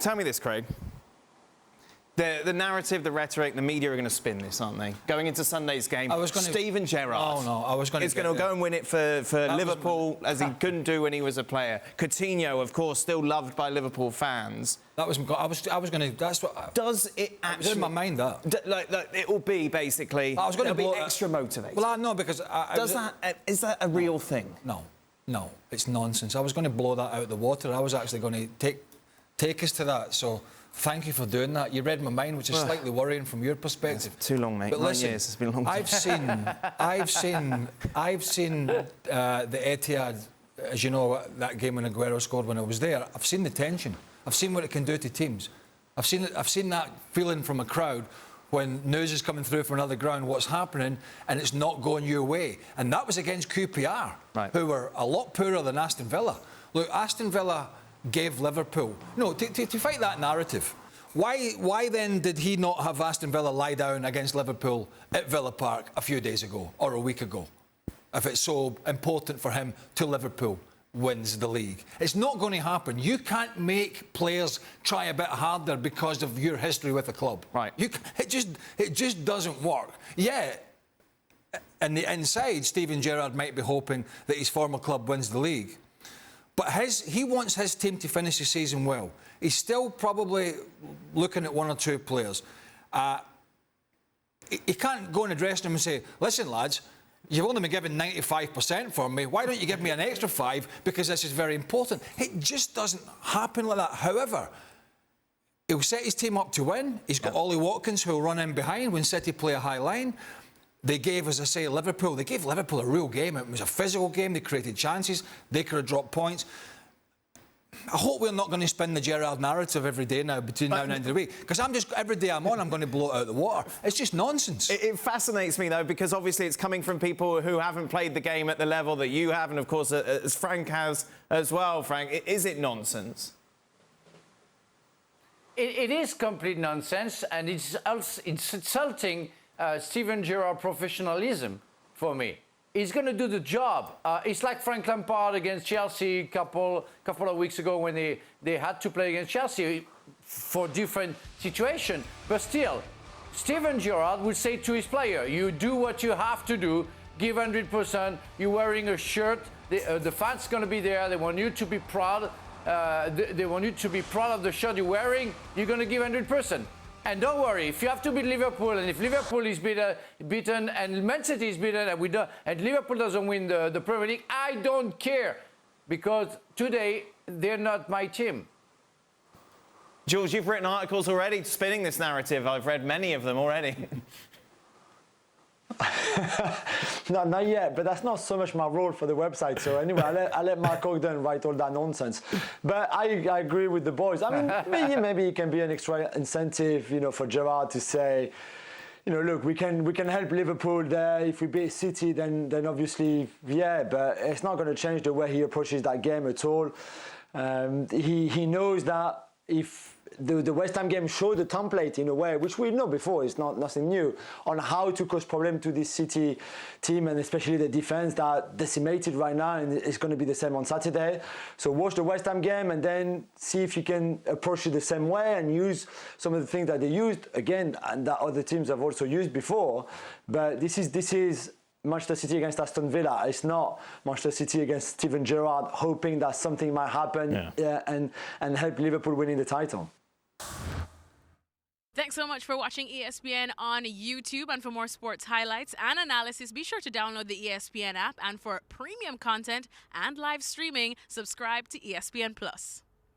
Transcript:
Tell me this, Craig. The narrative, the rhetoric, the media are going to spin this, aren't they? Going into Sunday's game, Steven Gerrard is going to go and win it for Liverpool, as he couldn't do when he was a player. Coutinho, of course, still loved by Liverpool fans. That was I was going to. That's what. Does it actually? It was in my mind that. Like it will be basically. I was going to be extra motivated. Well, no, because is that a real thing? No, it's nonsense. I was going to blow that out of the water. I was actually going to take us to that. So. Thank you for doing that. You read my mind, which is slightly worrying from your perspective. Too long, mate. But listen, 9 years. It's been a long time. I've seen the Etihad, as you know, that game when Aguero scored when I was there. I've seen the tension. I've seen what it can do to teams. I've seen that feeling from a crowd when news is coming through from another ground, what's happening, and it's not going your way. And that was against QPR, who were a lot poorer than Aston Villa. Look, Aston Villa gave Liverpool... No, to fight that narrative, why then did he not have Aston Villa lie down against Liverpool at Villa Park a few days ago or a week ago, if it's so important for him to Liverpool wins the league? It's not going to happen. You can't make players try a bit harder because of your history with the club. Right. It just doesn't work. Yeah, and the inside, Steven Gerrard might be hoping that his former club wins the league. But he wants his team to finish the season well. He's still probably looking at one or two players. He can't go in the dressing room and say, listen, lads, you've only been given 95% for me. Why don't you give me an extra 5 because this is very important? It just doesn't happen like that. However, he'll set his team up to win. He's got Ollie Watkins who'll run in behind when City play a high line. They gave, as I say, they gave Liverpool a real game. It was a physical game. They created chances. They could have dropped points. I hope we're not going to spin the Gerrard narrative every day now between now and the end of the week. Because every day I'm on, I'm going to blow it out of the water. It's just nonsense. It fascinates me, though, because obviously it's coming from people who haven't played the game at the level that you have, and, of course, as Frank has as well. Frank, is it nonsense? It is complete nonsense, and it's insulting Steven Gerrard professionalism for me. He's going to do the job. It's like Frank Lampard against Chelsea a couple of weeks ago when they had to play against Chelsea for different situation. But still, Steven Gerrard would say to his player, you do what you have to do, give 100%. You're wearing a shirt. The fans going to be there. They want you to be proud. They want you to be proud of the shirt you're wearing. You're going to give 100%. And don't worry, if you have to beat Liverpool, and if Liverpool is beaten, and Man City is beaten, and Liverpool doesn't win the Premier League, I don't care, because today they're not my team. Jules, you've written articles already spinning this narrative. I've read many of them already. No, not yet, but that's not so much my role for the website. So anyway, I let Mark Ogden write all that nonsense. But I agree with the boys. I mean, maybe it can be an extra incentive, you know, for Gerrard to say, you know, look, we can help Liverpool there. If we beat City, then obviously, yeah. But it's not going to change the way he approaches that game at all. He knows that if the West Ham game showed the template in a way, which we know before, it's nothing new, on how to cause problem to this City team, and especially the defense that decimated right now, and it's going to be the same on Saturday. So watch the West Ham game and then see if you can approach it the same way and use some of the things that they used again and that other teams have also used before. But this is Manchester City against Aston Villa. It's not Manchester City against Steven Gerrard hoping that something might happen and help Liverpool winning the title. Thanks so much for watching ESPN on YouTube. And for more sports highlights and analysis, be sure to download the ESPN app. And for premium content and live streaming, subscribe to ESPN+.